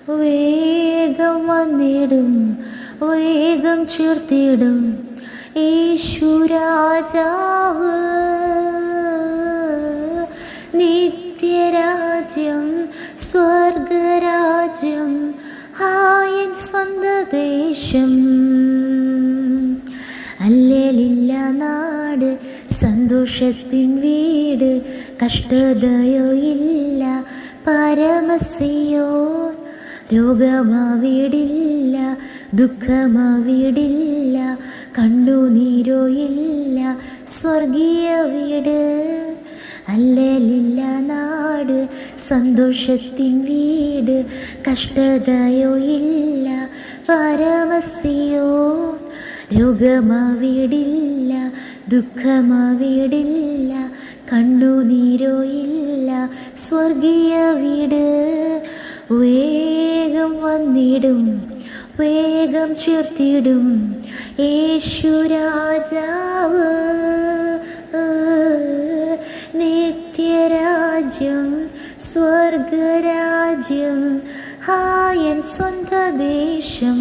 വേഗം വന്നിടും, വേഗം ചേർത്തിടും യേശുരാജാവ്. നിത്യരാജ്യം സ്വർഗരാജ്യം ഹായൻ സ്വന്ത ദേശം. അല്ലേലില്ല നാട് സന്തോഷത്തിൻ വീട്, കഷ്ടതയോ ഇല്ല പരമസിയോ. രോഗമാവിടില്ല, ദുഃഖമാവിടില്ല, കണ്ണുനീരോ ഇല്ല സ്വർഗീയ വീട്. അല്ലേലില്ല നാട് സന്തോഷത്തിൻ വീട്, കഷ്ടതയോ ഇല്ല പരമസിയോ. രോഗമാവിടില്ല, ദുഃഖമാവിടില്ല, കണ്ണുനീരോ ഇല്ല സ്വർഗീയ വീട്. വേഗം വന്നിടും, വേഗം ചേർത്തിടും യേശുരാജാവ്. നിത്യരാജ്യം സ്വർഗരാജ്യം ഹായൻ സ്വന്ത ദേശം.